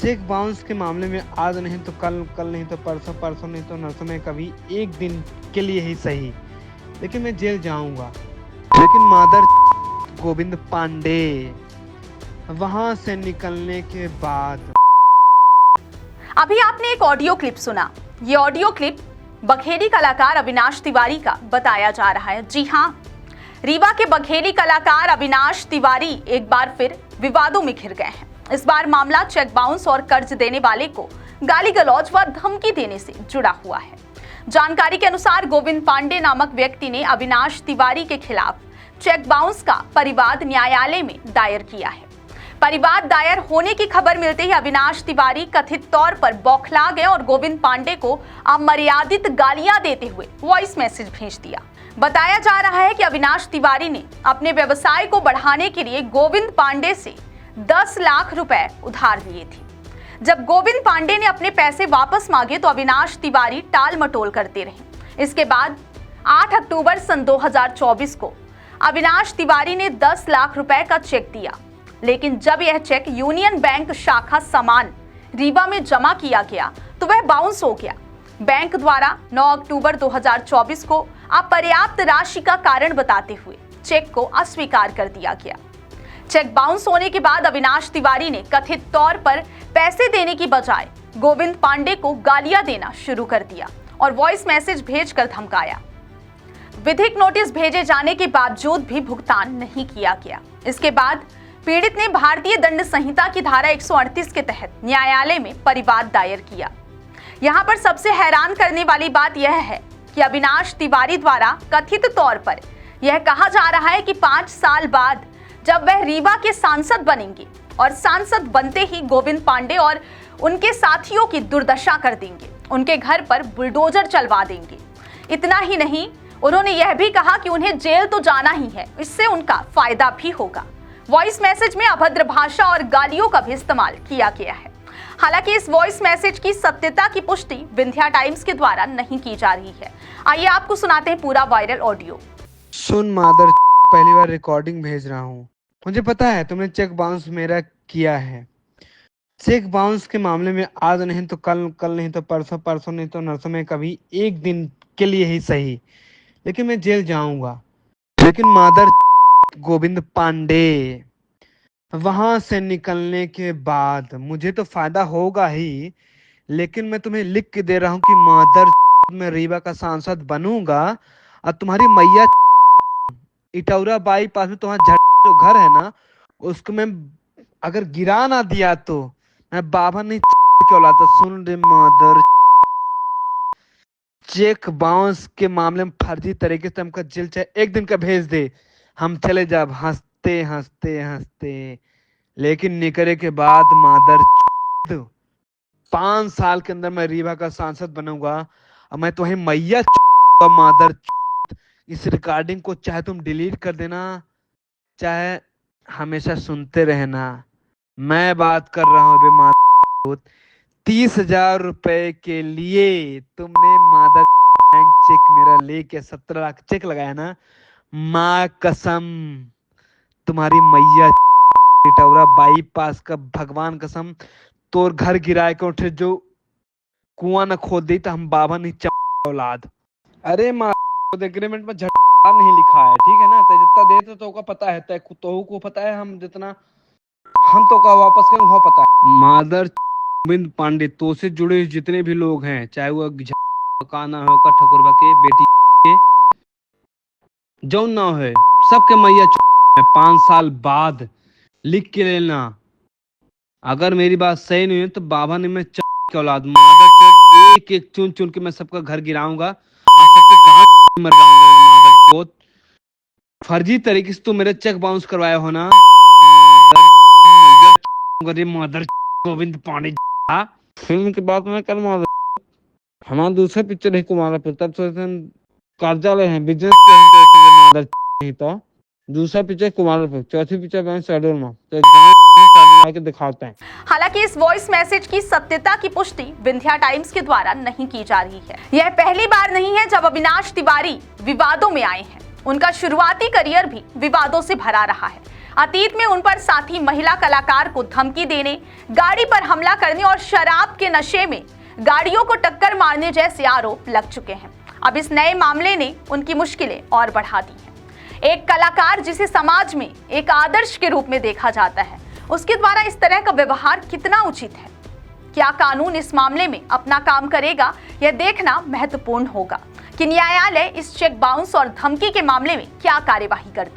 Cheque bounce के मामले में आज नहीं तो कल, कल नहीं तो परसों, परसों नहीं तो नरसों में कभी एक दिन के लिए ही सही, लेकिन मैं जेल जाऊंगा। लेकिन मादर गोविंद पांडे वहां से निकलने के बाद। अभी आपने एक ऑडियो क्लिप सुना। ये ऑडियो क्लिप बघेली कलाकार अविनाश तिवारी का बताया जा रहा है। जी हाँ, रीवा के बघेली कलाकार अविनाश तिवारी एक बार फिर विवादों में घिर गए हैं। इस बार मामला चेक बाउंस और कर्ज देने वाले को गाली गलौज व धमकी देने से जुड़ा हुआ है। जानकारी के अनुसार गोविंद पांडे नामक व्यक्ति ने अविनाश तिवारी के खिलाफ चेक बाउंस का परिवाद न्यायालय में दायर किया है। परिवाद दायर होने की खबर मिलते ही अविनाश तिवारी कथित तौर पर बौखला गए और गोविंद पांडे को अमर्यादित गालियां देते हुए वॉइस मैसेज भेज दिया। बताया जा रहा है कि अविनाश तिवारी ने अपने व्यवसाय को बढ़ाने के लिए गोविंद पांडे से 10 लाख रुपए उधार लिए थे। जब गोविंद पांडे ने अपने पैसे वापस मांगे तो अविनाश तिवारी टाल मटोल करते रहे। इसके बाद 8 अक्टूबर सन 2024 को अविनाश तिवारी ने 10 लाख रुपए का चेक दिया, लेकिन जब यह चेक यूनियन बैंक शाखा समान रीवा में जमा किया गया तो वह बाउंस हो गया। बैंक द्वारा 9 अक्टूबर 2024 को अपर्याप्त राशि का कारण बताते हुए चेक को अस्वीकार कर दिया गया। चेक बाउंस होने के बाद अविनाश तिवारी ने कथित तौर पर पैसे देने की बजाय गोविंद पांडे को गालियां देना शुरू कर दिया और वॉइस मैसेज भेजकर धमकाया। विधिक नोटिस भेजे जाने के बावजूद भी भुगतान नहीं किया गया। इसके बाद पीड़ित ने भारतीय दंड संहिता की धारा 138 के तहत न्यायालय में परिवाद दायर किया। यहाँ पर सबसे हैरान करने वाली बात यह है कि अविनाश तिवारी द्वारा कथित तौर पर यह कहा जा रहा है कि 5 साल बाद जब वह रीवा के सांसद बनेंगे और सांसद बनते ही गोविंद पांडे और उनके साथियों की दुर्दशा कर देंगे, उनके घर पर बुलडोजर चलवा देंगे। इतना ही नहीं, उन्होंने यह भी कहा कि उन्हें जेल तो जाना ही है, इससे उनका फायदा भी होगा। वॉइस मैसेज में अभद्र भाषा और गालियों का भी इस्तेमाल किया गया है। हालांकि इस वॉइस मैसेज की सत्यता की पुष्टि विंध्या टाइम्स के द्वारा नहीं की जा रही है। आइए आपको सुनाते हैं पूरा वायरल ऑडियो। सुन मादर, पहली बार रिकॉर्डिंग भेज रहा हूँ। मुझे पता है तुमने चेक बाउंस मेरा किया है। चेक बाउंस के मामले में आज नहीं तो कल, कल नहीं तो परसों, परसों नहीं तो नरसों में कभी एक दिन के लिए ही सही, लेकिन मैं जेल जाऊंगा। लेकिन मादर गोविंद पांडे वहां से निकलने के बाद मुझे तो फायदा होगा ही, लेकिन मैं तुम्हें लिख के दे रहा हूँ कि मादर मैं रीवा का सांसद बनूंगा और तुम्हारी मैया इटौरा बाईपास में तुम्हारा जो घर है ना, उसको मैं अगर गिरा ना दिया तो मैं बाबा नहीं के औलाद। सुन रे मादर, चेक बाउंस के मामले में फर्जी तरीके से हमका जेल चाहे एक दिन का भेज दे, हम चले जाब हंसते हंसते हंसते। लेकिन निकले के बाद मादर 5 साल के अंदर मैं रीवा का सांसद बनूंगा और मैं तुम्हें मैया मादर। इस रिकॉर्डिंग को चाहे तुम डिलीट कर देना, चाहे हमेशा सुनते रहना। मैं बात कर रहा हूँ बे मादर। 30,000 रुपए के लिए तुमने मादर बैंक चेक मेरा लेके 17 लाख चेक लगाया ना, माँ कसम तुम्हारी मैया इटौरा बाईपास का भगवान कसम तोर घर गिराए के उठे जो कुआं न खोद दी तो हम बाबा नहीं औलाद। अरे माँ एग्रीमेंट में झटका नहीं लिखा है, ठीक है ना? तो जितना देते तो का पता है, तय तो को पता है, हम जितना हम तो का वापस करें वो पता है। मादर गोविंद पांडे तो से जुड़े जितने भी लोग हैं, चाहे वो काना हो का ठकुरबा के बेटी के जौन ना हो, सबके मैया 5 साल बाद लिख के लेना। अगर मेरी बात सही नहीं है तो बाबा ने मैं के औलाद मादर एक एक चुन चुन के मैं सबका घर गिराऊंगा और सबके गांव मर जाऊंगा। मादर चोत फर्जी तरीके से तो मेरे चेक बाउंस करवाया हो ना, मादर गोविंद पांडे। फिल्म की बात में कल मादर हमारा दूसरा पिक्चर है कुमारा फिर तब कार्यालय है बिजनेस के मादर नहीं तो दूसरा पिक्चर कुमार पे, चौथी पिक्चर बैंक शेड्यूल में तो गांव के दिखाते हैं। हालांकि इस वॉइस मैसेज की सत्यता की पुष्टि विंध्या टाइम्स के द्वारा नहीं की जा रही है। यह पहली बार नहीं है जब अविनाश तिवारी विवादों में आए हैं। उनका शुरुआती करियर भी विवादों से भरा रहा है। अतीत में उन पर साथी महिला कलाकार को धमकी देने, गाड़ी पर हमला करने और शराब के नशे में गाड़ियों को टक्कर मारने जैसे आरोप लग चुके हैं। अब इस नए मामले ने उनकी मुश्किलें और बढ़ा दी हैं। एक कलाकार जिसे समाज में एक आदर्श के रूप में देखा जाता है, उसके द्वारा इस तरह का व्यवहार कितना उचित है? क्या कानून इस मामले में अपना काम करेगा, यह देखना महत्वपूर्ण होगा कि न्यायालय इस चेक बाउंस और धमकी के मामले में क्या कार्यवाही करता है।